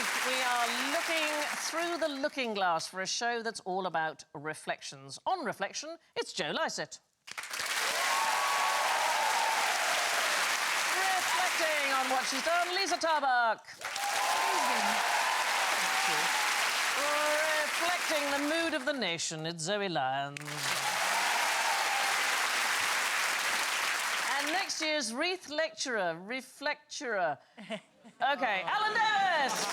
week, we are looking through the looking glass for a show that's all about reflections. On Reflection, it's Joe Lycett. Reflecting on what she's done, Lisa Tarbuck. Reflecting the mood of the nation, it's Zoe Lyons. And next year's Wreath Lecturer, Reflecturer. OK, Alan Davis!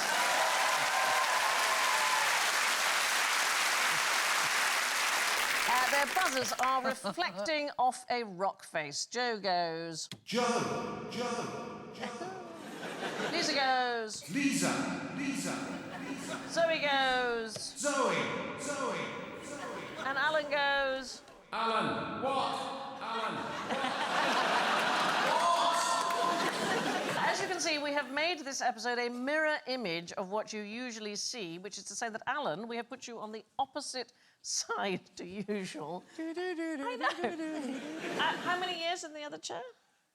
Their buzzers are reflecting off a rock face. Joe goes... Joe. Lisa goes... Lisa. Zoe goes... Zoe. And Alan goes... Alan, what? As you can see, we have made this episode a mirror image of what you usually see, which is to say that, Alan, we have put you on the opposite side to usual. I know. How many years in the other chair?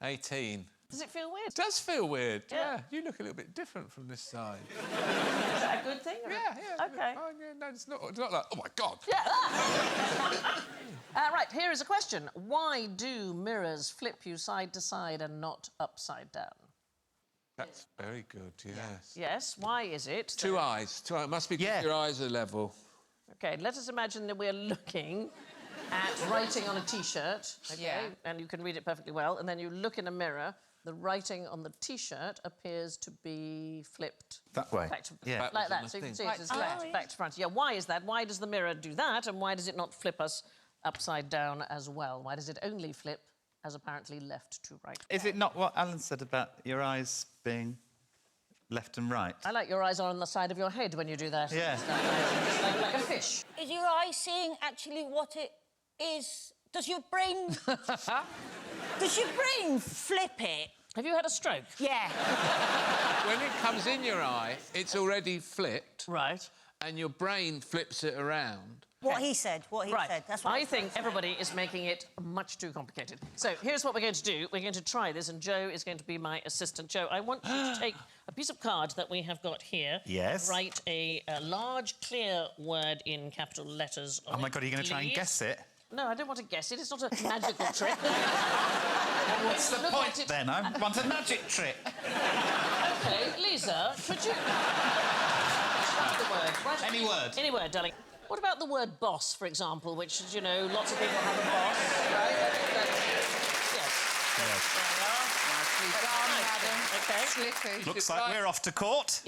18. Does it feel weird? It does feel weird, Yeah. yeah. You look a little bit different from this side. Is that a good thing? Or... Yeah. OK. Oh, yeah, no, it's not like, oh, my God. Yeah. Right, here is a question. Why do mirrors flip you side to side and not upside down? That's very good, yes. Yes, why is it? Two eyes. It must be because your eyes are level. OK, let us imagine that we're looking at writing on a T-shirt, OK? And you can read it perfectly well, and then you look in a mirror, the writing on the T-shirt appears to be flipped. That way? Back to, Yeah. like that, so you can see it as back to front. Yeah, why is that? Why does the mirror do that, and why does it not flip us upside down as well? Why does it only flip as apparently left to right? Is it not what Alan said about your eyes being left and right? I like your eyes are on the side of your head when you do that. Yeah. like a fish. Is your eye seeing actually what it is? Does your brain... Does your brain flip it? Have you had a stroke? Yeah. When it comes in your eye, it's already flipped. Right. And your brain flips it around. What he said. Right. That's what I think everybody is making it much too complicated. So here's what we're going to do. We're going to try this, and Joe is going to be my assistant. Joe, I want you to take a piece of card that we have got here. Yes. Write a large, clear word in capital letters on Oh, my God, are you going to try and guess it? No, I don't want to guess it. It's not a magical trick. What's the point, then? I want a magic trick. OK, Lisa, could you... Write the word. Write Any word. Any word, darling. What about the word boss, for example, which, you know, lots of people have a boss, right? Yes. There we are. Nicely done, madam. OK. Slippy. Looks like we're off to court.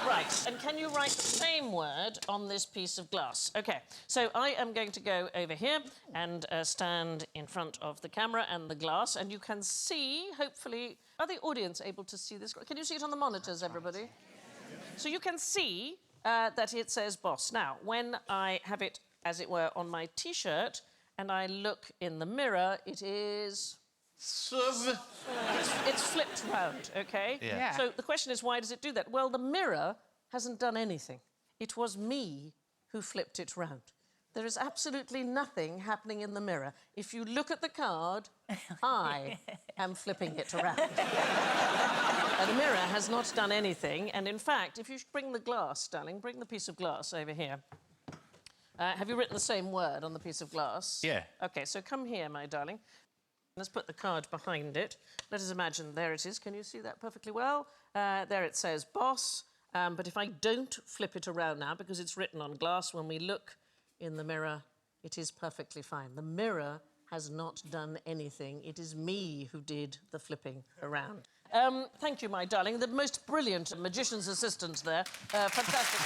Right, and can you write the same word on this piece of glass? OK, so I am going to go over here and stand in front of the camera and the glass, and you can see, hopefully... Are the audience able to see this? Can you see it on the monitors, everybody? So you can see that it says boss. Now, when I have it, as it were, on my T-shirt and I look in the mirror, it is... It's flipped round, OK? Yeah. So the question is, why does it do that? Well, the mirror hasn't done anything. It was me who flipped it round. There is absolutely nothing happening in the mirror. If you look at the card, I am flipping it around. The mirror has not done anything, and in fact, if you bring the glass, darling, bring the piece of glass over here. Have you written the same word on the piece of glass? Yeah. OK, so come here, my darling. Let's put the card behind it. Let us imagine, there it is. Can you see that perfectly well? There it says boss, but if I don't flip it around now, because it's written on glass, when we look in the mirror, it is perfectly fine. The mirror has not done anything. It is me who did the flipping around. Thank you, my darling. The most brilliant magician's assistant there. Fantastic.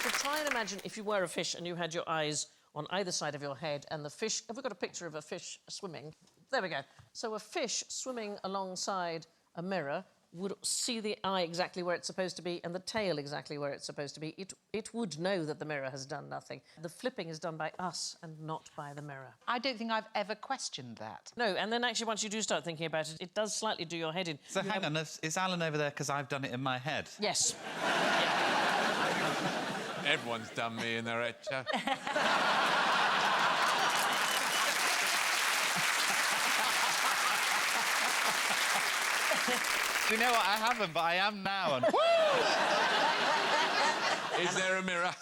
So try and imagine if you were a fish and you had your eyes on either side of your head and the fish... Have we got a picture of a fish swimming? There we go. So a fish swimming alongside a mirror would see the eye exactly where it's supposed to be and the tail exactly where it's supposed to be. It would know that the mirror has done nothing. The flipping is done by us and not by the mirror. I don't think I've ever questioned that. No, and then actually once you do start thinking about it, it does slightly do your head in. So hang on, is Alan over there because I've done it in my head? Yes. Everyone's done me in their head, Joe. Do you know what? I haven't, but I am now. And Is there a mirror?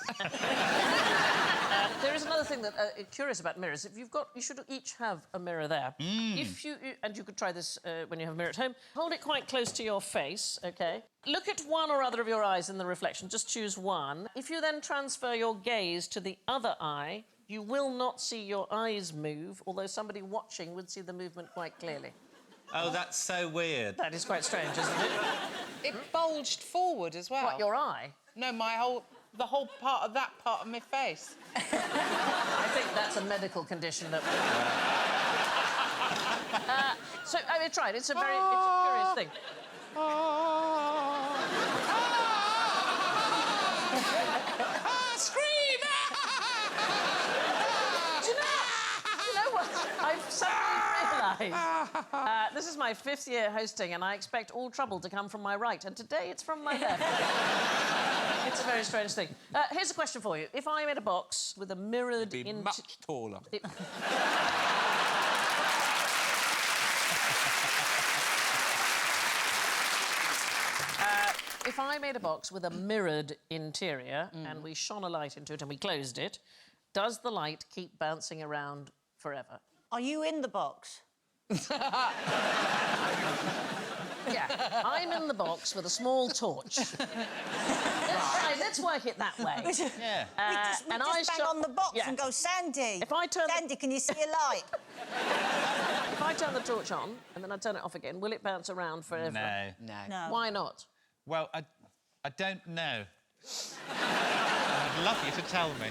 There is another thing that curious about mirrors. If you've got, you should each have a mirror there. If you and you could try this when you have a mirror at home. Hold it quite close to your face, OK? Look at one or other of your eyes in the reflection. Just choose one. If you then transfer your gaze to the other eye, you will not see your eyes move, although somebody watching would see the movement quite clearly. oh, that's so weird. That is quite strange, isn't it? It bulged forward as well. What, your eye? No, the whole part of that part of my face. I think that's a medical condition that... so, I mean, try it. It's a curious thing. Scream! Do you know what? I've suddenly realised this is my 5th year hosting, and I expect all trouble to come from my right, and today it's from my left. It's a very strange thing. Here's a question for you. If I made a box with a mirrored... Be much taller. If I made a box with a mirrored interior and we shone a light into it and we closed it, does the light keep bouncing around forever? Are you in the box? Yeah, I'm in the box with a small torch. Let's work it that way. Yeah. We just bang on the box and go, Sandy. If I turn Sandy, can you see a light? If I turn the torch on and then I turn it off again, will it bounce around forever? No. Why not? Well, I don't know. I'd love you to tell me.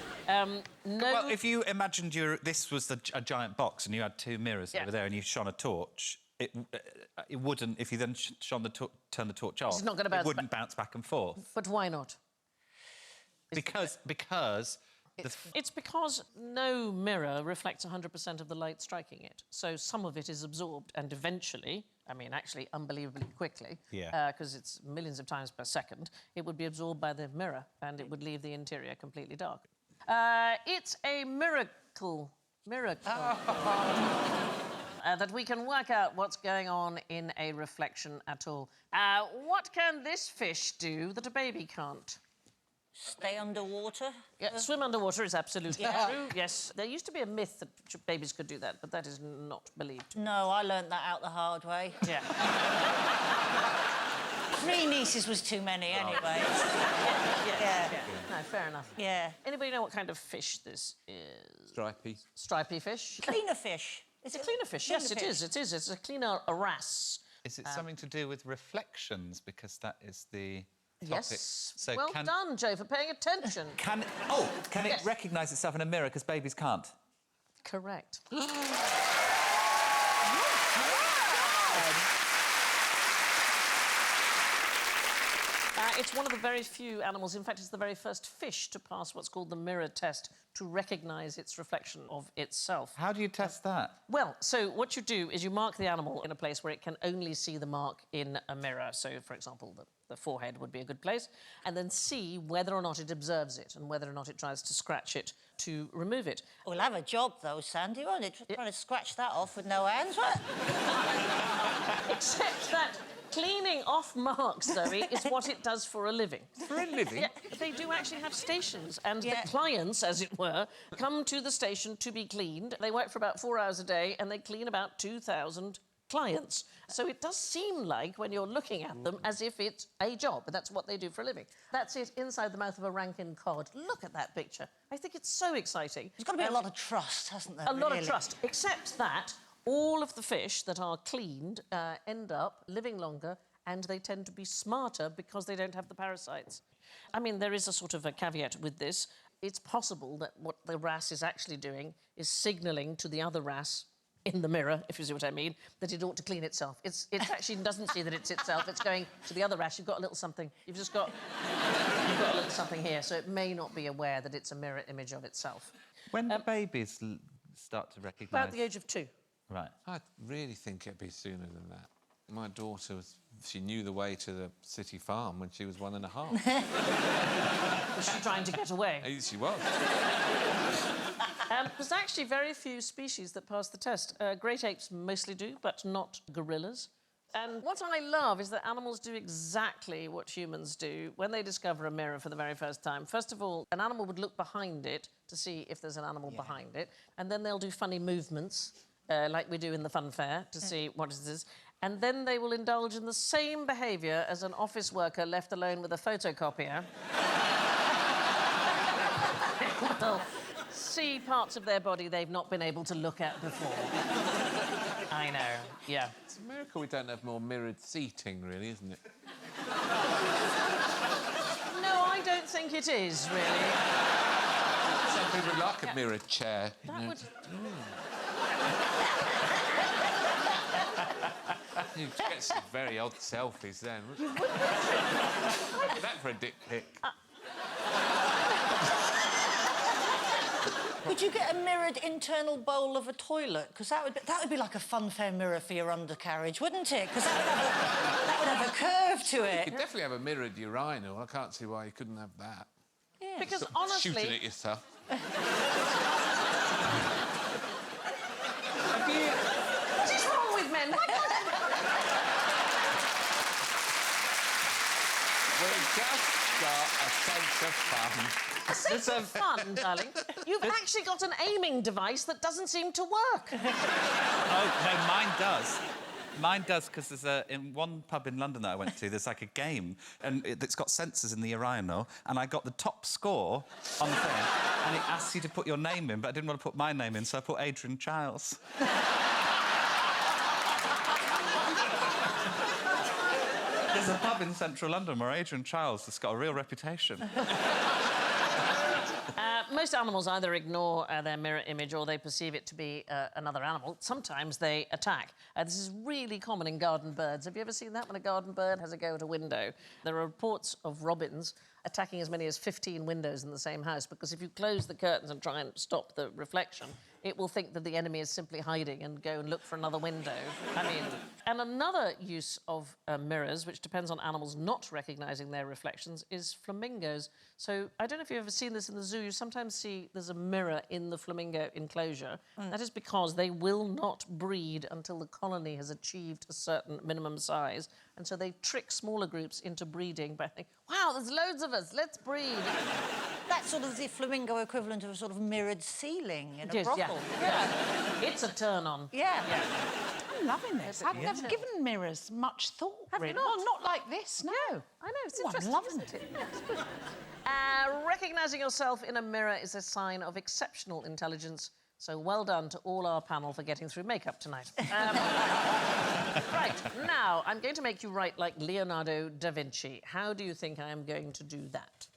No. Well, if you imagined this was a giant box and you had 2 mirrors over there and you shone a torch, it wouldn't. If you then turn the torch off, It's not gonna bounce it wouldn't bounce back and forth. But why not? Because It's because no mirror reflects 100% of the light striking it. So some of it is absorbed and eventually, I mean, actually unbelievably quickly, because it's millions of times per second, it would be absorbed by the mirror and it would leave the interior completely dark. It's a miracle that we can work out what's going on in a reflection at all. What can this fish do that a baby can't? Stay underwater? Yeah, swim underwater is absolutely true, yes. There used to be a myth that babies could do that, but that is not believed. No, I learnt that out the hard way. Yeah. 3 nieces was too many anyway. Yeah. No, fair enough. Yeah. Anybody know what kind of fish this is? Stripy. Stripy fish? Cleaner fish. It's a cleaner fish, yes, it is. It's a cleaner wrasse. is it something to do with reflections? Because that is the topic. Yes. So well done, Joe, for paying attention. Can it recognise itself in a mirror because babies can't? Correct. It's one of the very few animals, in fact, it's the very first fish to pass what's called the mirror test to recognise its reflection of itself. How do you test that? Well, so what you do is you mark the animal in a place where it can only see the mark in a mirror. So, for example, the forehead would be a good place, and then see whether or not it observes it and whether or not it tries to scratch it to remove it. We'll have a job, though, Sandy, won't it? Trying to scratch that off with no hands, what? Except that cleaning off marks, Zoe, is what it does for a living. For a living? Yeah, they do actually have stations, and the clients, as it were, come to the station to be cleaned. They work for about 4 hours a day, and they clean about 2,000 clients. So it does seem like, when you're looking at them, as if it's a job, but that's what they do for a living. That's it inside the mouth of a Rankin cod. Look at that picture. I think it's so exciting. There's got to be a lot of trust, hasn't there? A lot of trust, except that all of the fish that are cleaned end up living longer, and they tend to be smarter because they don't have the parasites. I mean, there is a sort of a caveat with this. It's possible that what the wrasse is actually doing is signalling to the other wrasse in the mirror, if you see what I mean, that it ought to clean itself. It actually doesn't see that it's itself. It's going to the other wrasse. You've got a little something. You've got a little something here, so it may not be aware that it's a mirror image of itself. When do babies start to recognise? About the age of 2. Right. I really think it'd be sooner than that. My daughter she knew the way to the city farm when she was 1.5. Was she trying to get away? She was. There's actually very few species that pass the test. Great apes mostly do, but not gorillas. And what I love is that animals do exactly what humans do when they discover a mirror for the very first time. First of all, an animal would look behind it to see if there's an animal behind it, and then they'll do funny movements, like we do in the fun fair, to see what it is. And then they will indulge in the same behaviour as an office worker left alone with a photocopier. Well, see parts of their body they've not been able to look at before. I know, yeah. It's a miracle we don't have more mirrored seating, really, isn't it? No, I don't think it is, really. Some people like a mirrored chair. That would... You get some very odd selfies then, wouldn't you? That for a dick pic. Could you get a mirrored internal bowl of a toilet? Because that would be like a funfair mirror for your undercarriage, wouldn't it? Because that would have a curve to You it. could definitely have a mirrored urinal. I can't see why you couldn't have that. Yeah. Because Sort of honestly... shooting at yourself. Have you... What is wrong with men? We've just got a sense of fun. A sense of fun, darling. You've actually got an aiming device that doesn't seem to work. Oh, no, mine does. Mine does, because there's in one pub in London that I went to, there's like a game, and it's got sensors in the urinal, and I got the top score on the thing, and it asks you to put your name in, but I didn't want to put my name in, so I put Adrian Childs. There's a pub in central London where Adrian Childs has got a real reputation. Most animals either ignore their mirror image or they perceive it to be another animal. Sometimes they attack. This is really common in garden birds. Have you ever seen that when a garden bird has a go at a window? There are reports of robins attacking as many as 15 windows in the same house because if you close the curtains and try and stop the reflection, it will think that the enemy is simply hiding and go and look for another window. I mean... And another use of mirrors, which depends on animals not recognising their reflections, is flamingos. So I don't know if you've ever seen this in the zoo. You sometimes see there's a mirror in the flamingo enclosure. That is because they will not breed until the colony has achieved a certain minimum size. And so they trick smaller groups into breeding by thinking, wow, there's loads of us, let's breed. That's sort of the flamingo equivalent of a sort of mirrored ceiling in a brothel. Yeah. It's a turn-on. Yeah. I'm loving this. I've never given mirrors much thought, Have you really. not? Well, not like this, no. I know, it's Oh, I'm interesting, loving isn't it? Recognising yourself in a mirror is a sign of exceptional intelligence, so well done to all our panel for getting through makeup tonight. Right, now, I'm going to make you write like Leonardo da Vinci. How do you think I am going to do that?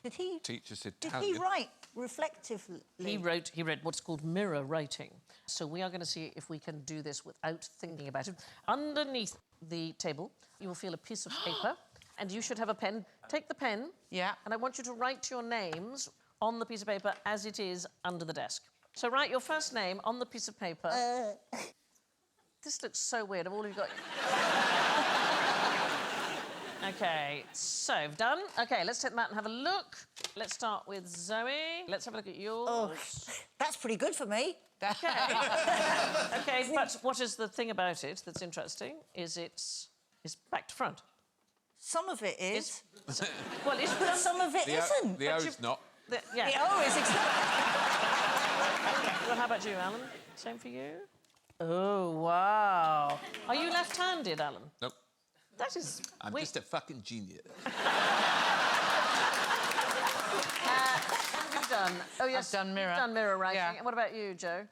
Did he Teach us Did Italian. he write reflectively? He wrote what's called mirror writing. So we are going to see if we can do this without thinking about it. Underneath the table, you will feel a piece of paper, and you should have a pen. Take the pen. Yeah. And I want you to write your names on the piece of paper as it is under the desk. So write your first name on the piece of paper. This looks so weird. I've already got... OK, so, done. OK, let's take them out and have a look. Let's start with Zoe. Let's have a look at yours. Oh, that's pretty good for me. OK. OK, but what is the thing about it that's interesting is it's back to front. Some of it is. Well, it's... But some of it isn't. The O's not. Yeah. The O is exactly... Well, how about you, Alan? Same for you? Oh, wow. Are you left-handed, Alan? Nope. That is... I'm just a fucking genius. What have you done? Oh, yes. I've done mirror. You've done mirror writing. Yeah. And what about you, Joe?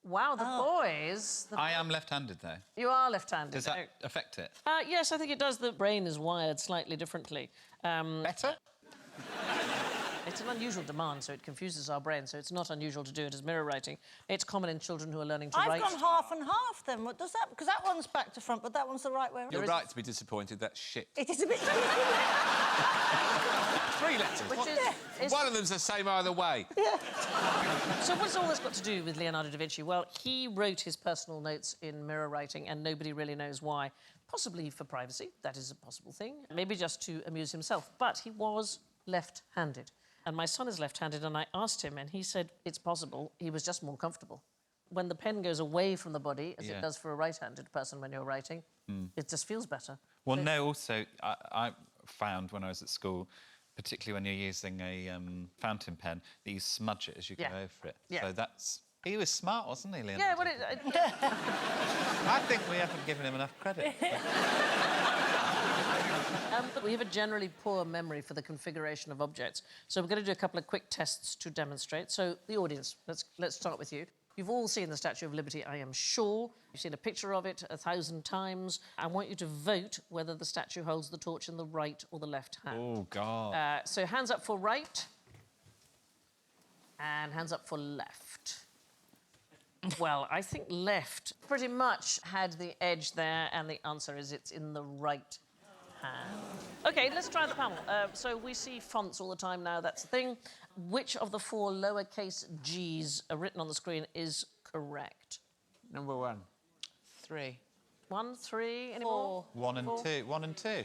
Wow, the boys... I am left-handed, though. You are left-handed. Does that affect it? Yes, I think it does. The brain is wired slightly differently. Better? It's an unusual demand, so it confuses our brain, so it's not unusual to do it as mirror writing. It's common in children who are learning to write. I've gone half and half, then. What does that... Because that one's back to front, but that one's the right way around. You're right to be disappointed. That's shit. It is a bit... 3 letters. Which is... One of them's the same either way. So what's all this got to do with Leonardo da Vinci? Well, he wrote his personal notes in mirror writing, and nobody really knows why. Possibly for privacy. That is a possible thing. Maybe just to amuse himself. But he was left-handed. And my son is left-handed, and I asked him, and he said it's possible. He was just more comfortable. when the pen goes away from the body, as Yeah. it does for a right-handed person when you're writing, it just feels better. Well, no, also, I found when I was at school, particularly when you're using a fountain pen, that you smudge it as you go Yeah. over it. Yeah. So that's... He was smart, wasn't he, Leonardo? Yeah, well, I think we haven't given him enough credit. we have a generally poor memory for the configuration of objects. So we're going to do a couple of quick tests to demonstrate. So the audience, let's start with you. You've all seen the Statue of Liberty, I am sure. You've seen a picture of it 1,000 times. I want you to vote whether the statue holds the torch in the right or the left hand. Oh, God. So hands up for right. And hands up for left. Well, I think left pretty much had the edge there, and the answer is it's in the right hand. OK, let's try the panel. So we see fonts all the time now, that's the thing. Which of the 4 lowercase g's written on the screen is correct? Number 1. 3. 1, 3, any more? 1 and 2. 1 and 2.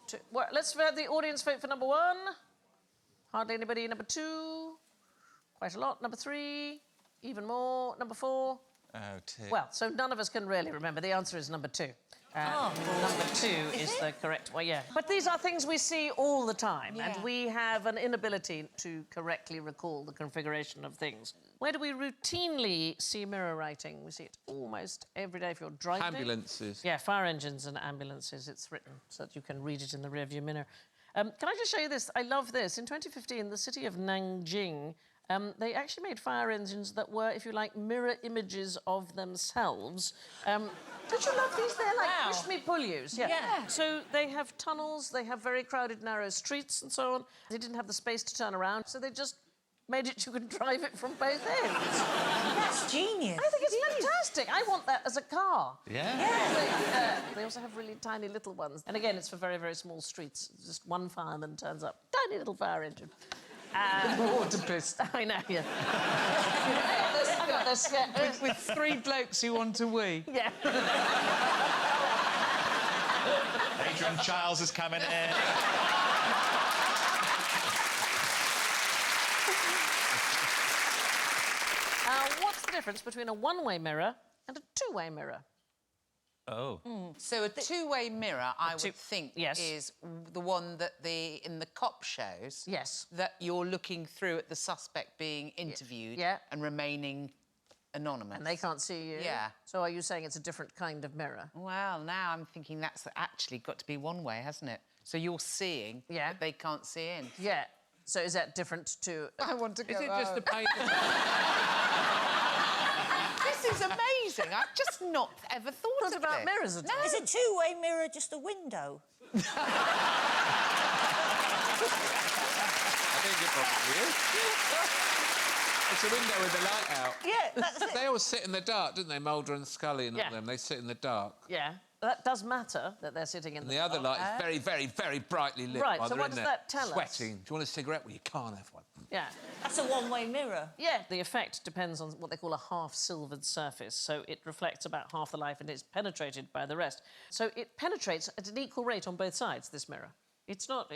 2. Well, let's have the audience vote for number 1. Hardly anybody. Number 2. Quite a lot. Number 3. Even more. Number 4. Oh, 2. Well, so none of us can really remember. The answer is number 2. Number 2 is the correct one, yeah. But these are things we see all the time, and we have an inability to correctly recall the configuration of things. Where do we routinely see mirror writing? We see it almost every day if you're driving. Ambulances. Yeah, fire engines and ambulances, it's written so that you can read it in the rearview mirror. Can I just show you this? I love this. In 2015, the city of Nanjing, they actually made fire engines that were, if you like, mirror images of themselves. Did you love these? They're like push me, pull yous. Yeah. So they have tunnels, they have very crowded, narrow streets and so on. They didn't have the space to turn around, so they just made it you could drive it from both ends. That's genius. I think it's fantastic. I want that as a car. Yeah. They also have really tiny little ones. And again, it's for very, very small streets. Just one fireman turns up. Tiny little fire engine. Water pistol. I know, yeah. I got this, yeah. With 3 blokes who want to wee. Yeah. Adrian Chiles is coming in. What's the difference between a one-way mirror and a two-way mirror? Oh. So a two-way mirror, I would think, yes. is the one that in the cop shows. Yes. That you're looking through at the suspect being interviewed and remaining anonymous. And they can't see you? Yeah. So are you saying it's a different kind of mirror? Well, now I'm thinking that's actually got to be one way, hasn't it? So you're seeing, but they can't see in. Yeah. So is that different to... I want to go Is it just a paint? This is amazing. I've just not ever thought of about this. mirrors at all. Is a two-way mirror just a window? I think it probably is. It's a window with the light out. Yeah, that's it. They all sit in the dark, don't they? Mulder and Scully and all Yeah. them. They sit in the dark. Yeah. That does matter, that they're sitting in And the other light is very, very, very brightly lit. Right, while so they're what in does there that tell us? Sweating. Do you want a cigarette? Well, you can't have one. Yeah. That's a one-way mirror. Yeah. The effect depends on what they call a half-silvered surface, so it reflects about half the light and it's penetrated by the rest. So it penetrates at an equal rate on both sides, this mirror. It's not,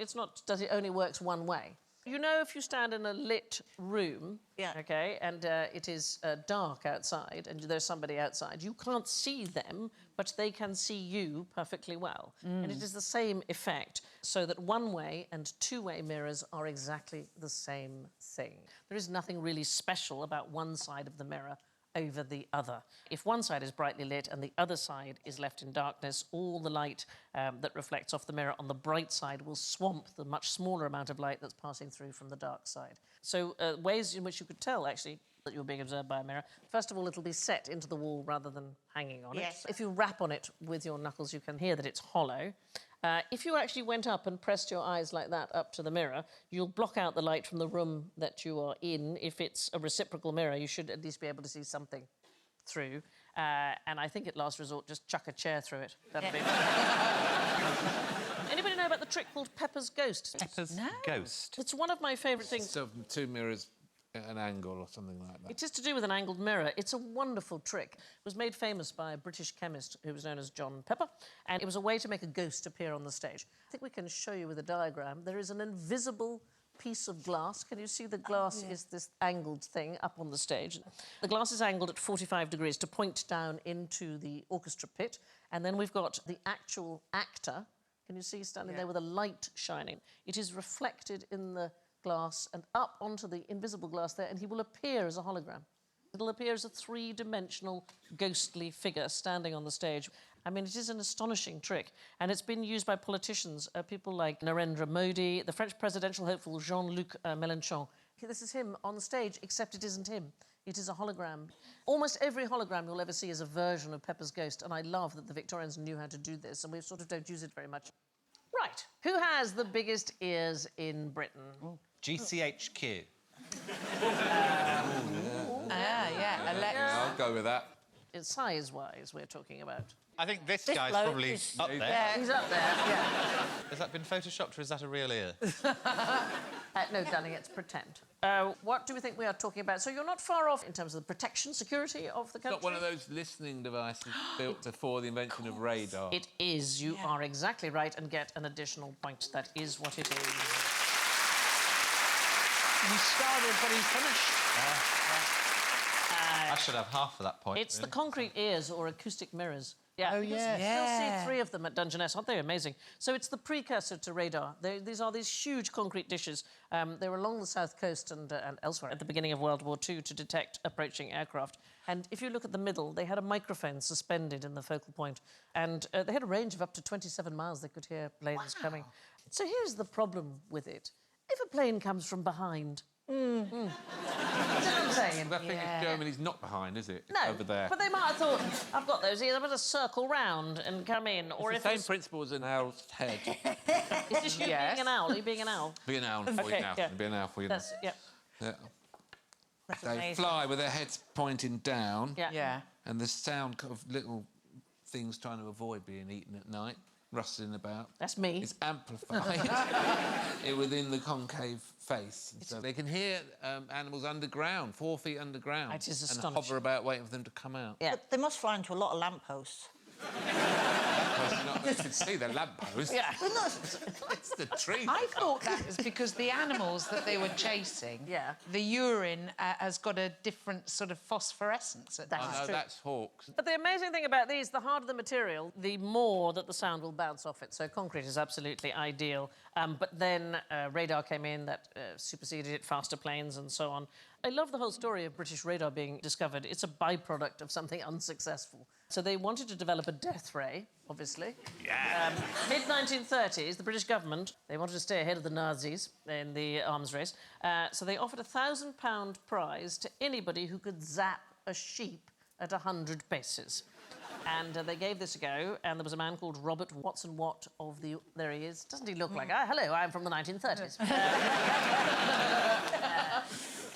does it only works one way? You know, if you stand in a lit room, OK, and it is dark outside and there's somebody outside, you can't see them, but they can see you perfectly well. And it is the same effect, so that one-way and two-way mirrors are exactly the same thing. There is nothing really special about one side of the mirror over the other. If one side is brightly lit and the other side is left in darkness, all the light that reflects off the mirror on the bright side will swamp the much smaller amount of light that's passing through from the dark side. So ways in which you could tell, actually, that you're being observed by a mirror. First of all, it'll be set into the wall rather than hanging on it. If you rap on it with your knuckles, you can hear that it's hollow. If you actually went up and pressed your eyes like that up to the mirror, you'll block out the light from the room that you are in. If it's a reciprocal mirror, you should at least be able to see something through. And I think at last resort, just chuck a chair through it. That'd be... Anybody know about the trick called Pepper's Ghost? Pepper's Ghost. It's one of my favourite things. So two mirrors at an angle or something like that. It is to do with an angled mirror. It's a wonderful trick. It was made famous by a British chemist who was known as John Pepper, and it was a way to make a ghost appear on the stage. I think we can show you with a diagram. There is an invisible piece of glass. Can you see the glass is this angled thing up on the stage? The glass is angled at 45 degrees to point down into the orchestra pit. And then we've got the actual actor. Can you see standing there with a light shining? It is reflected in the glass and up onto the invisible glass there, and he will appear as a hologram. It'll appear as a three-dimensional ghostly figure standing on the stage. I mean, it is an astonishing trick, and it's been used by politicians, people like Narendra Modi, the French presidential hopeful Jean-Luc Mélenchon. This is him on the stage, except it isn't him. It is a hologram. Almost every hologram you'll ever see is a version of Pepper's Ghost, and I love that the Victorians knew how to do this, and we sort of don't use it very much. Right, who has the biggest ears in Britain? GCHQ. I'll go with that. It's size-wise we're talking about. I think this This guy's bloke probably is- up there. Yeah. He's up there, yeah. Has that been photoshopped or is that a real ear? No, darling, it's pretend. What do we think we are talking about? So you're not far off in terms of the protection, security of the country. Not one of those listening devices built before the invention of radar. It is. You are exactly right and get an additional point. That is what it is. You started, but he finished. I should have half of that point. It's the really. concrete ears or acoustic mirrors. Yeah. Oh, You'll yes. see 3 of them at Dungeness. Aren't they amazing? So it's the precursor to radar. These are these huge concrete dishes. They were along the south coast and elsewhere at the beginning of World War II to detect approaching aircraft. And if you look at the middle, they had a microphone suspended in the focal point. And they had a range of up to 27 miles. They could hear planes coming. So here's the problem with it. If a plane comes from behind... You know what I'm saying? The thing is, Germany's not behind, is it? It's No, over there. but they might have thought, I've got those ears, I'm going to circle round and come in. Or It's if the same principle as an owl's head. Is this you being an owl? Are you being an owl? Be an owl for you Okay, now. yeah. Be an owl for you now. That's, yeah. Yeah. That's They amazing. fly with their heads pointing down. Yeah. Yeah. And the sound of little things trying to avoid being eaten at night, rustling about. That's me. It's amplified within the concave face. So they can hear animals underground, 4 feet underground. It is and astonishing. hover about waiting for them to come out. Yeah. But they must fly into a lot of lampposts. You can see the lamppost. Yeah. It's the tree. I thought that was because the animals that they were chasing, the urine has got a different sort of phosphorescence at That's night. Oh, no, true. that's hawks. But the amazing thing about these, the harder the material, the more that the sound will bounce off it. So concrete is absolutely ideal. But then radar came in that superseded it, faster planes and so on. I love the whole story of British radar being discovered. It's a byproduct of something unsuccessful. So they wanted to develop a death ray, obviously. Yeah. Mid-1930s, the British government, they wanted to stay ahead of the Nazis in the arms race. So they offered a £1,000 prize to anybody who could zap a sheep at 100 paces. And they gave this a go, and there was a man called Robert Watson Watt of the... There he is. Doesn't he look like... hello, I'm from the 1930s.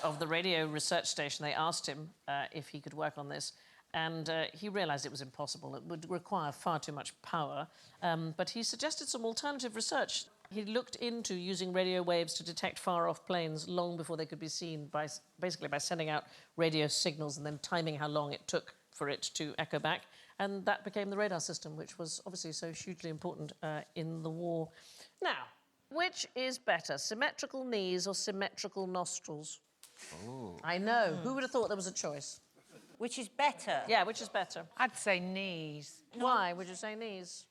Of the radio research station, they asked him if he could work on this, and he realised it was impossible. It would require far too much power, but he suggested some alternative research. He looked into using radio waves to detect far-off planes long before they could be seen, basically by sending out radio signals and then timing how long it took for it to echo back. And that became the radar system, which was obviously so hugely important in the war. Now, which is better, symmetrical knees or symmetrical nostrils? Oh. I know. Who would have thought there was a choice? Which is better? Yeah, which is better? I'd say knees. Why would you say knees?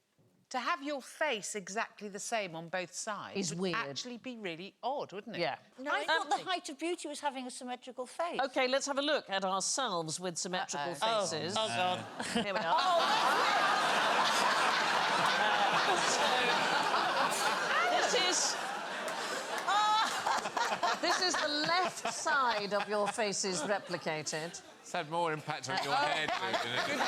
To have your face exactly the same on both sides Is would weird. actually be really odd, wouldn't it? Yeah. No, I thought the height of beauty was having a symmetrical face. OK, let's have a look at ourselves with symmetrical faces. Oh, God. Here we are. This is the left side of your faces replicated. It's had more impact on your head, isn't it?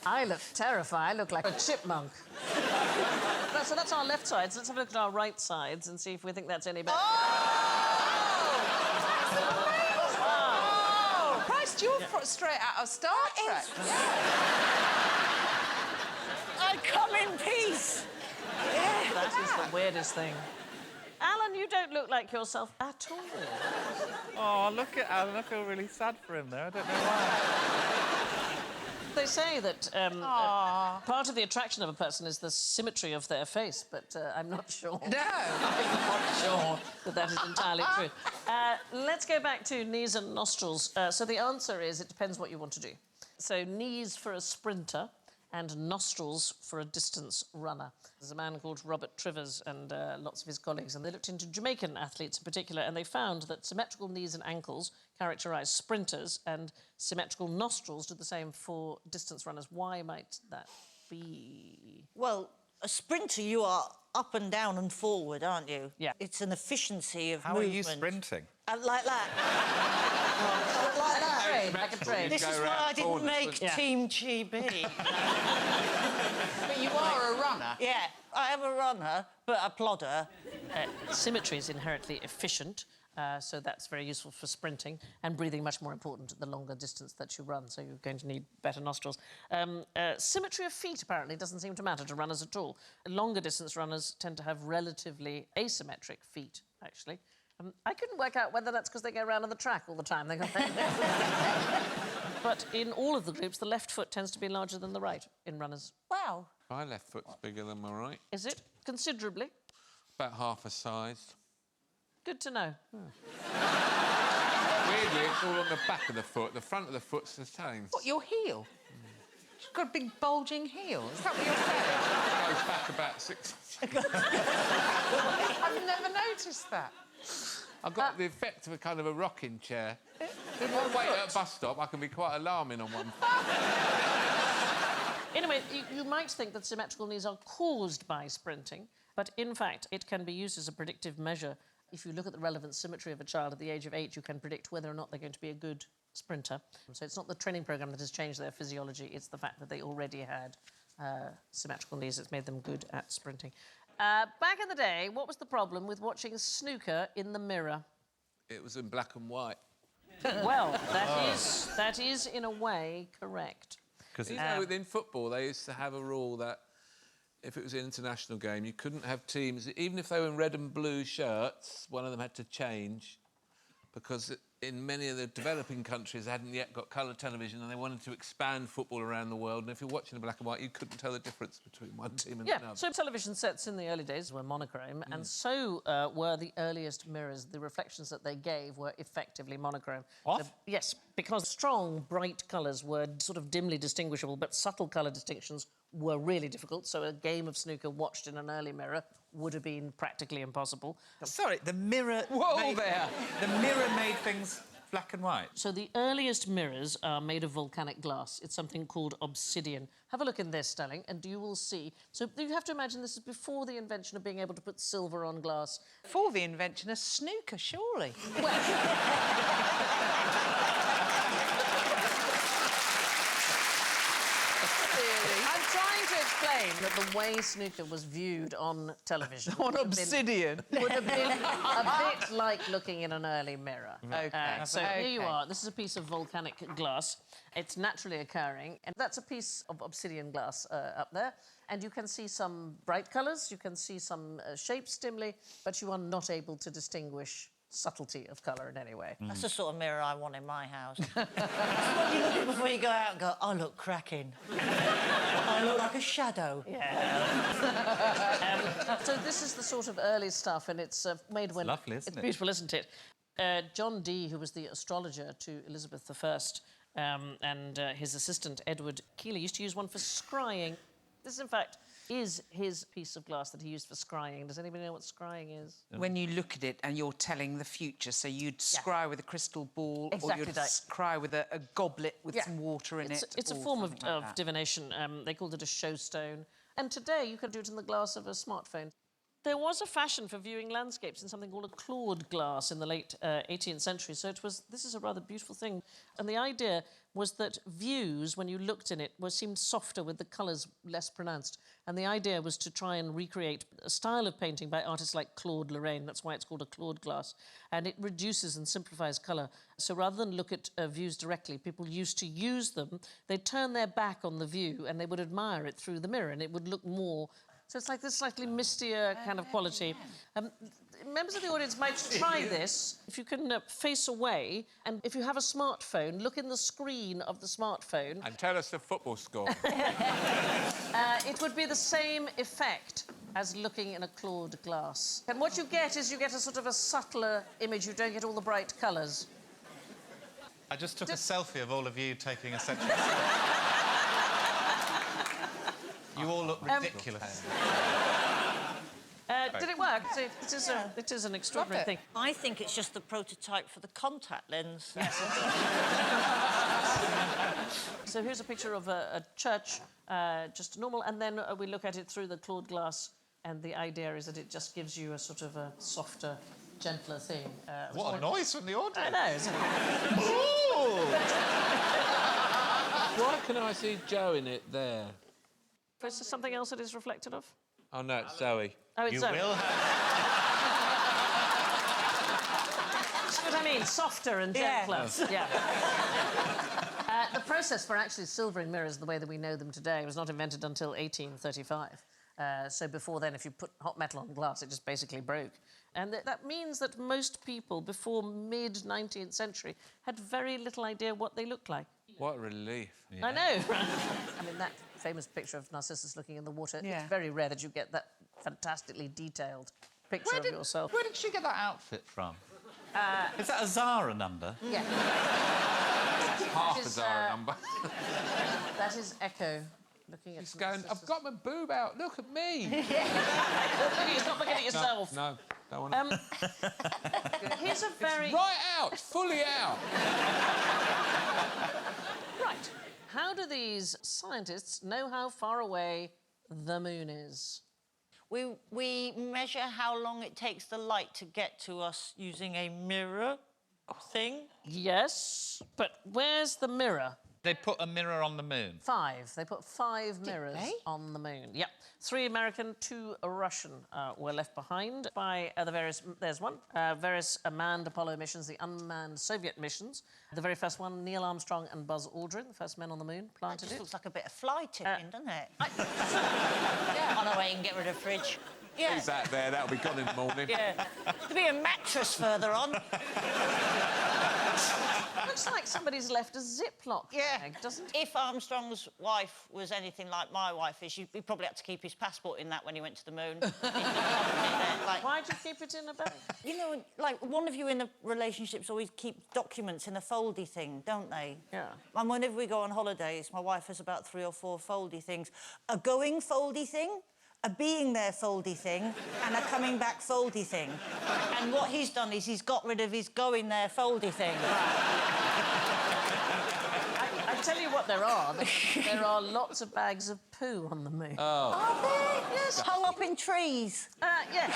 I look terrified. I look like a chipmunk. So that's our left sides. Let's have a look at our right sides and see if we think that's any better. Oh! Christ, you're straight out of Star Trek. I come in peace. That is the weirdest thing. Alan, you don't look like yourself at all. Oh, look at Alan. I feel really sad for him there. I don't know why. They say that part of the attraction of a person is the symmetry of their face, but I'm not sure. No. I'm not sure. that that is entirely true. Let's go back to knees and nostrils. So the answer is it depends what you want to do. So knees for a sprinter and nostrils for a distance runner. There's a man called Robert Trivers and lots of his colleagues, and they looked into Jamaican athletes in particular, and they found that symmetrical knees and ankles characterise sprinters, and symmetrical nostrils do the same for distance runners. Why might that be? Well, a sprinter, you are up and down and forward, aren't you? Yeah. It's an efficiency of How movement. are you sprinting? Like that. Like that. Like a train. This is why I didn't make Team GB. But you are a runner. Yeah, I am a runner, but a plodder. Symmetry is inherently efficient, so that's very useful for sprinting, and breathing much more important at the longer distance that you run, so you're going to need better nostrils. Symmetry of feet, apparently, doesn't seem to matter to runners at all. Longer distance runners tend to have relatively asymmetric feet, actually. I couldn't work out whether that's because they go around on the track all the time. But in all of the groups, the left foot tends to be larger than the right in runners. Wow. My left foot's bigger than my right. Is it? Considerably? About half a size. Good to know. Weirdly, it's all on the back of the foot. The front of the foot's the same. What, your heel? You've got a big bulging heel. Is that what you're saying? It goes back about 6 inches. I've never noticed that. I've got the effect of a kind of a rocking chair. If I wait at a bus stop, I can be quite alarming on one foot. Anyway, you might think that symmetrical knees are caused by sprinting, but in fact, it can be used as a predictive measure. If you look at the relevant symmetry of a child at the age of 8, you can predict whether or not they're going to be a good sprinter. So it's not the training programme that has changed their physiology, it's the fact that they already had symmetrical knees that's made them good at sprinting. Back in the day, what was the problem with watching snooker in the mirror? It was in black and white. Well, that is in a way correct. Because you know, within football, they used to have a rule that if it was an international game, you couldn't have teams, even if they were in red and blue shirts, one of them had to change, because in many of the developing countries, they hadn't yet got colour television, and they wanted to expand football around the world, and if you're watching in black and white, you couldn't tell the difference between one team and another. So television sets in the early days were monochrome, and so were the earliest mirrors. The reflections that they gave were effectively monochrome. What? Yes, because strong, bright colours were sort of dimly distinguishable, but subtle colour distinctions were really difficult, so a game of snooker watched in an early mirror would have been practically impossible. Sorry, the mirror... Whoa there! The mirror made things black and white. So the earliest mirrors are made of volcanic glass. It's something called obsidian. Have a look in this, Stelling, and you will see. So you have to imagine this is before the invention of being able to put silver on glass. Before the invention of snooker, surely. I'm trying to explain that the way snooker was viewed on television... On obsidian. ...would have been a bit like looking in an early mirror. OK. So here you are. This is a piece of volcanic glass. It's naturally occurring, and that's a piece of obsidian glass up there. And you can see some bright colours, you can see some shapes dimly, but you are not able to distinguish subtlety of colour in any way. That's the sort of mirror I want in my house. What you look at before you go out and go, I look cracking. I look like a shadow. Yeah. So this is the sort of early stuff, and it's made when... Lovely, isn't it? It's beautiful, isn't it? John Dee, who was the astrologer to Elizabeth I, and his assistant, Edward Keeley, used to use one for scrying. This, in fact, is his piece of glass that he used for scrying. Does anybody know what scrying is? When you look at it and you're telling the future, so you'd scry with a crystal ball, Exactly or you'd right. scry with a goblet with some water in it. It's a or form of something like that. divination. They called it a showstone. And today you can do it in the glass of a smartphone. There was a fashion for viewing landscapes in something called a clawed glass in the late 18th century, so this is a rather beautiful thing. And the idea was that views, when you looked in it, seemed softer with the colours less pronounced. And the idea was to try and recreate a style of painting by artists like Claude Lorraine. That's why it's called a clawed glass. And it reduces and simplifies colour. So rather than look at views directly, people used to use them. They'd turn their back on the view and they would admire it through the mirror, and it would look more... So it's like this slightly mistier kind of quality. Members of the audience might try this. If you can face away, and if you have a smartphone, look in the screen of the smartphone. And tell us the football score. It would be the same effect. as looking in a clawed glass. And what you get is you get a sort of a subtler image. You don't get all the bright colours. I just took a selfie of all of you taking a sexual selfie. You all look ridiculous. Did it work? It is an extraordinary thing. I think it's just the prototype for the contact lens. Yes. So here's a picture of a church, just normal, and then we look at it through the clawed glass, and the idea is that it just gives you a sort of a softer, gentler thing. What a noise from the audience. I know, isn't it? Why can I see Joe in it there? Is there something else that is reflected of? Oh, no, it's Zoe. Oh, it's You Zoe. will have... That's what I mean, softer and gentler. Yeah. The process for actually silvering mirrors the way that we know them today was not invented until 1835. So before then, if you put hot metal on glass, it just basically broke. And that means that most people before mid-19th century had very little idea what they looked like. What a relief. I know. I mean, that famous picture of Narcissus looking in the water, it's very rare that you get that fantastically detailed picture of yourself. Where did she get that outfit from? Is that a Zara number? Yeah. Half a Zara number. That is Echo looking at... He's going, I've got my boob out, look at me. He's not looking at yourself. No, don't want to. Here's a very... It's right out, fully out. Right. How do these scientists know how far away the moon is? We measure how long it takes the light to get to us using a mirror thing. Yes, but where's the mirror? They put a mirror on the moon. 5. They put 5 mirrors on the moon. Yep. 3 American, 2 Russian were left behind by the various... There's one. Various manned Apollo missions, the unmanned Soviet missions. The very first one, Neil Armstrong and Buzz Aldrin, the first men on the moon, planted it. Looks like a bit of fly tipping, doesn't it? On our way and get rid of fridge. Yeah. Leave that there, that'll be gone in the morning. Yeah. There'll be a mattress further on. Looks like somebody's left a Ziploc bag, doesn't it? If Armstrong's wife was anything like my wife is, he probably had to keep his passport in that when he went to the moon. Why'd you keep it in a bag? You know, like, one of you in a relationship's always keep documents in a foldy thing, don't they? Yeah. And whenever we go on holidays, my wife has about 3 or 4 foldy things. A going foldy thing, a being there foldy thing, and a coming back foldy thing. And what he's done is he's got rid of his going there foldy thing. I tell you what there are. There are lots of bags of poo on the moon. Are there? Yes. Hung up in trees. Yes.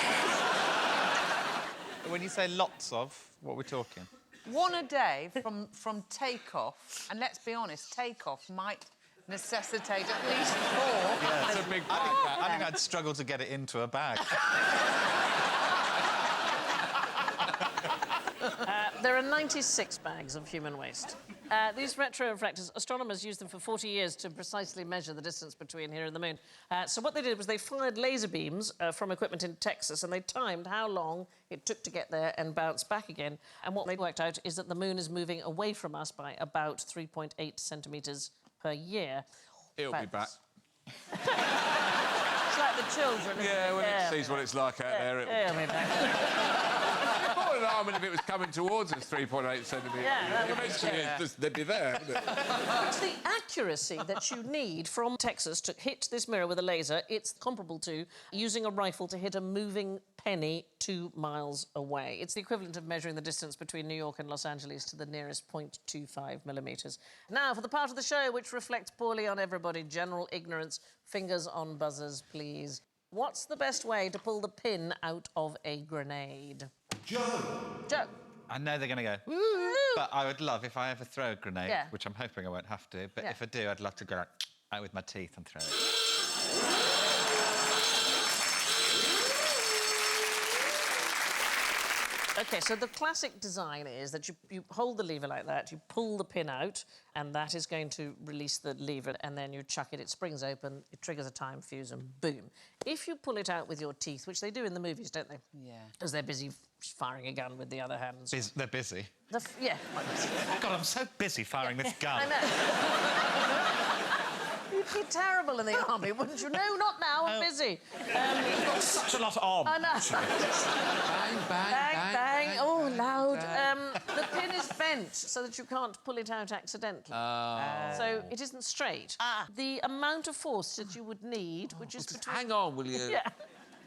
When you say lots of, what are we talking? One a day from takeoff, and let's be honest, takeoff might necessitate at least 4. Yeah, It's a big bag, I think I'd struggle to get it into a bag. There are 96 bags of human waste. These retroreflectors, astronomers used them for 40 years to precisely measure the distance between here and the moon. So what they did was they fired laser beams from equipment in Texas, and they timed how long it took to get there and bounce back again. And what they worked out is that the moon is moving away from us by about 3.8 centimetres per year. It'll be back. It's like the children. Yeah, when it sees what it's like out there, it'll be back. More alarming if it was coming towards us 3.8 centimetres. Yeah, Eventually, they'd be there, wouldn't it? It's the accuracy that you need from Texas to hit this mirror with a laser. It's comparable to using a rifle to hit a moving penny 2 miles away. It's the equivalent of measuring the distance between New York and Los Angeles to the nearest 0.25 millimetres. Now, for the part of the show which reflects poorly on everybody, general ignorance, fingers on buzzers, please. What's the best way to pull the pin out of a grenade? Joe. Joe. I know they're going to go, woo, but I would love, if I ever throw a grenade, which I'm hoping I won't have to, but if I do, I'd love to go out with my teeth and throw it. OK, so the classic design is that you hold the lever like that, you pull the pin out, and that is going to release the lever, and then you chuck it, it springs open, it triggers a time fuse, and boom. If you pull it out with your teeth, which they do in the movies, don't they? Yeah. Because they're busy firing a gun with the other hand. They're busy? Yeah. God, I'm so busy firing this gun. I know. You'd be terrible in the army, wouldn't you? No, not now. I'm busy. Such a lot on. I know. Bang, bang, Bang, bang. Oh, loud. The pin is bent so that you can't pull it out accidentally. So it isn't straight. The amount of force that you would need, which is Just between... hang on, will you? Yeah.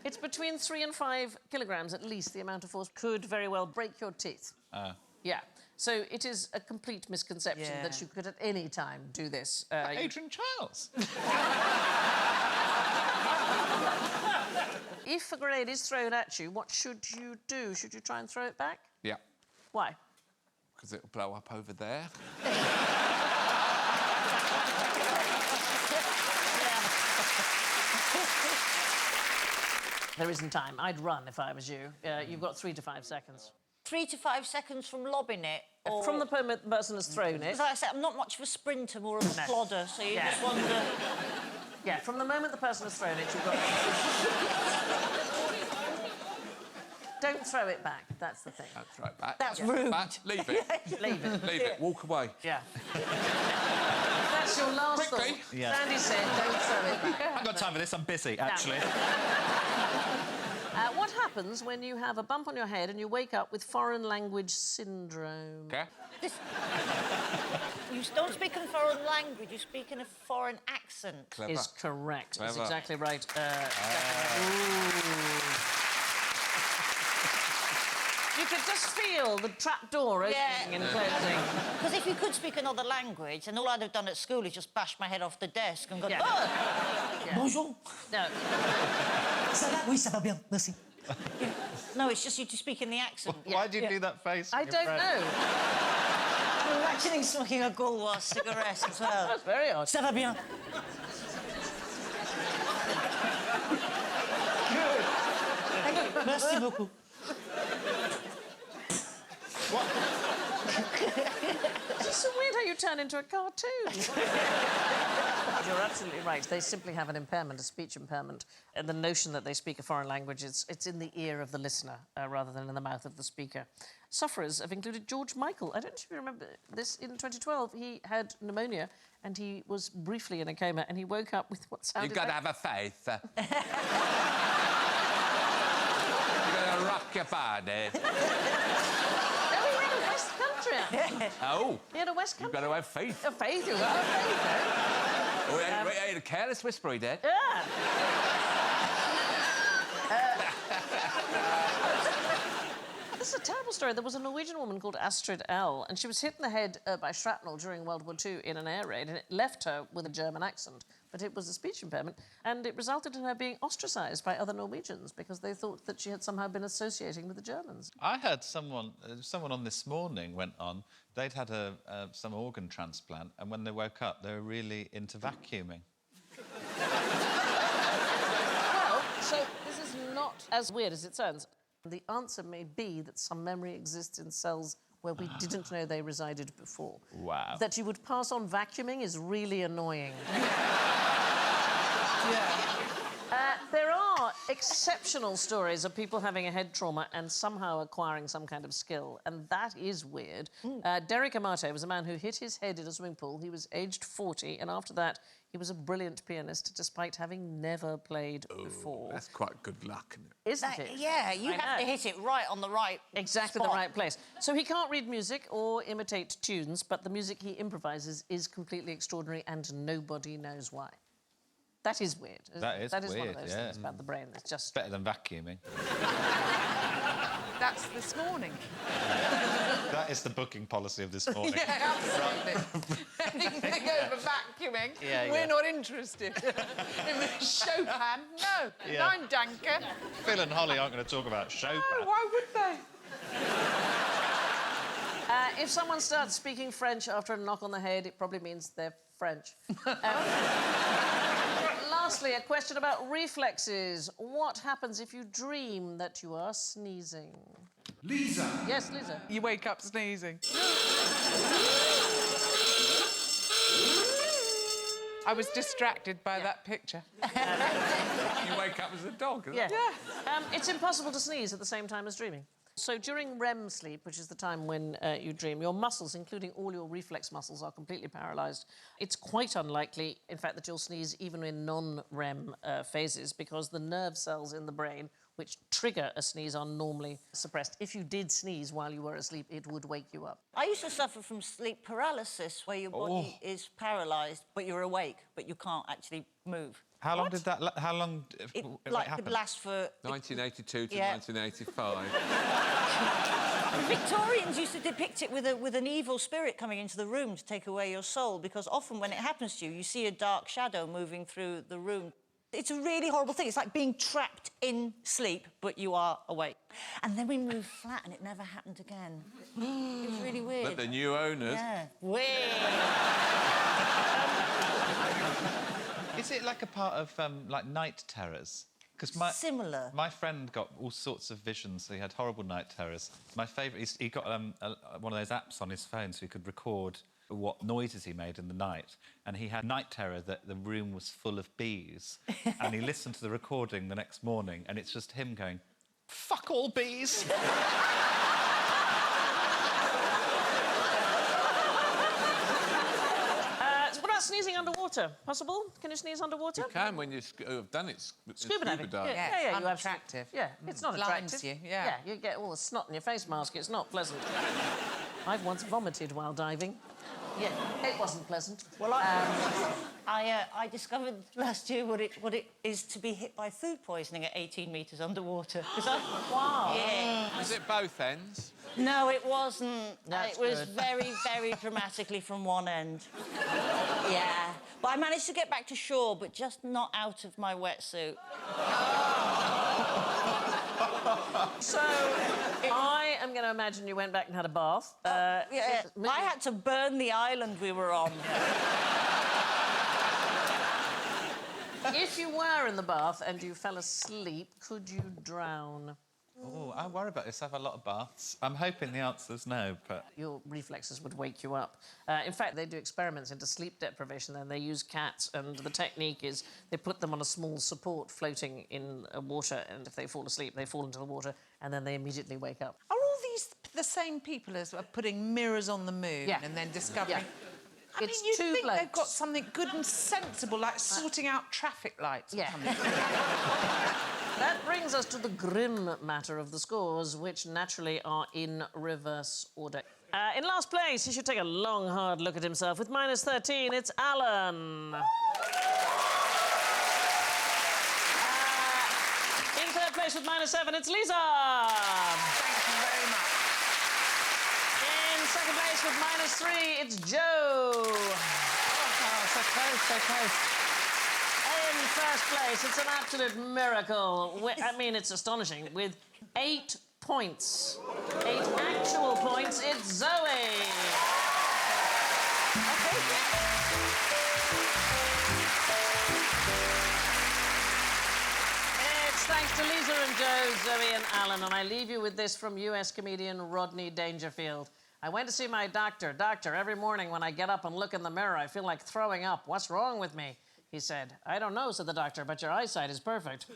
It's between 3 and 5 kilograms, at least, the amount of force could very well break your teeth. Yeah. So it is a complete misconception that you could at any time do this. Adrian Chiles. If a grenade is thrown at you, what should you do? Should you try and throw it back? Yeah. Why? Because it'll blow up over there. There isn't time. I'd run if I was you. You've got 3 to 5 seconds. 3 to 5 seconds from lobbing it? Or... From the moment the person has thrown it. As I said, I'm not much of a sprinter, more of a plodder, so you just wonder... Yeah, from the moment the person has thrown it, you've got... Don't throw it back, that's the thing. Don't throw it back. That's rude. Back. Leave it. Leave it. Leave it. Walk away. Yeah. That's your last Quickly. thought. Yeah. Sandy said, don't throw it back. I haven't got time for this, I'm busy, actually. What happens when you have a bump on your head and you wake up with foreign language syndrome? Okay. You don't speak in foreign language, you speak in a foreign accent. Clever. Is correct. That's Clever. exactly right. You could just feel the trap door opening and closing. Because if you could speak another language, and all I'd have done at school is just bash my head off the desk and go, Yeah. oh! Yeah. Bonjour. No. Ça va? Oui, ça va bien, merci. No, it's just you to speak in the accent. Why do you do that face? I don't know. I'm imagining smoking a Gaulois cigarette as well. That's very odd. Ça va bien. Good. Merci beaucoup. It's so weird how you turn into a cartoon. You're absolutely right. They simply have an impairment, a speech impairment. And the notion that they speak a foreign language, it's in the ear of the listener rather than in the mouth of the speaker. Sufferers have included George Michael. I don't know if you remember this. In 2012, he had pneumonia and he was briefly in a coma and he woke up with what sounded You've got to have a faith. You've got to rock your body. Oh, he had a West Country. Oh. He had a West You've Country. got to have faith. A faith, you've got to have faith, Oh, he had a careless whisper, he did. Yeah. This is a terrible story. There was a Norwegian woman called Astrid L, and she was hit in the head by shrapnel during World War II in an air raid, and it left her with a German accent. But it was a speech impairment, and it resulted in her being ostracised by other Norwegians because they thought that she had somehow been associating with the Germans. I heard someone on This Morning went on, they'd had some organ transplant, and when they woke up, they were really into vacuuming. Well, so this is not as weird as it sounds. The answer may be that some memory exists in cells where we didn't know they resided before. Wow. That you would pass on vacuuming is really annoying. There are exceptional stories of people having a head trauma and somehow acquiring some kind of skill, and that is weird. Derek Amate was a man who hit his head in a swimming pool. He was aged 40, and after that, he was a brilliant pianist, despite having never played before. That's quite good luck, isn't it? Isn't it? Yeah, you have to hit it right on the right Exactly spot. the right place. So he can't read music or imitate tunes, but the music he improvises is completely extraordinary and nobody knows why. That is weird. That is one of weird, those yeah. things about the brain. It's just... Better than vacuuming. That's This Morning. That is the booking policy of This Morning. Yeah, absolutely. Anything over vacuuming, Yeah, we're yeah. not interested. If it's Chopin, no. Yeah. Nein, danke. Phil and Holly aren't going to talk about Chopin. Oh, why would they? If someone starts speaking French after a knock on the head, it probably means they're French. Lastly, a question about reflexes. What happens if you dream that you are sneezing? Lisa. Yes, Lisa. You wake up sneezing. I was distracted by that picture. You wake up as a dog, isn't it? Yeah. It's impossible to sneeze at the same time as dreaming. So during REM sleep, which is the time when you dream, your muscles, including all your reflex muscles, are completely paralysed. It's quite unlikely, in fact, that you'll sneeze even in non-REM phases because the nerve cells in the brain which trigger a sneeze are normally suppressed. If you did sneeze while you were asleep, it would wake you up. I used to suffer from sleep paralysis, where your body is paralysed, but you're awake, but you can't actually move. How long did that... How long... It happened? could last for... 1982 to Yeah. 1985. The Victorians used to depict it with an evil spirit coming into the room to take away your soul, because often when it happens to you, you see a dark shadow moving through the room. It's a really horrible thing. It's like being trapped in sleep, but you are awake. And then we moved flat and it never happened again. It was really weird. But the new owners... Yeah. Weird. Is it like a part of, like, night terrors? Because Similar. My friend got all sorts of visions. So he had horrible night terrors. My favourite... He got one of those apps on his phone so he could record what noises he made in the night, and he had night terror that the room was full of bees. And he listened to the recording the next morning, and it's just him going, "Fuck all bees." What about sneezing underwater? Possible? Can you sneeze underwater? You can when you've done it. Scuba diving. diving. Yeah, you have- unattractive. Yeah, it's not Blinds attractive. you, yeah. You get all the snot in your face mask. It's not pleasant. I've once vomited while diving. Yeah, it wasn't pleasant. Well, I discovered last year what it is to be hit by food poisoning at 18 metres underwater. Wow. Yeah. Is it both ends? No, it wasn't. That's it was good. very, very dramatically from one end. Yeah. But I managed to get back to shore, but just not out of my wetsuit. So, I am going to imagine you went back and had a bath. Yeah, I had to burn the island we were on. If you were in the bath and you fell asleep, could you drown? Oh, I worry about this. I have a lot of baths. I'm hoping the answer's no, but... Your reflexes would wake you up. In fact, they do experiments into sleep deprivation, and they use cats, and the technique is they put them on a small support floating in water, and if they fall asleep, they fall into the water, and then they immediately wake up. Are all these the same people as are putting mirrors on the moon Yeah. and then discovering... Yeah. I It's mean, you two think they've blokes. got something good and sensible, like sorting out traffic lights or Yeah. something. That brings us to the grim matter of the scores, which naturally are in reverse order. In last place, he should take a long, hard look at himself. With minus 13, it's Alan. In third place with minus 7, it's Lisa. Thank you very much. In second place with minus 3, it's Joe. Oh, so close, so close. In first place, it's an absolute miracle. I mean, it's astonishing. With 8 points, 8 actual points, it's Zoe. It's thanks to Lisa and Joe, Zoe and Alan, and I leave you with this from US comedian Rodney Dangerfield. I went to see my doctor. Doctor, every morning when I get up and look in the mirror, I feel like throwing up. What's wrong with me? He said. I don't know, said the doctor, but your eyesight is perfect.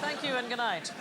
Thank you and good night.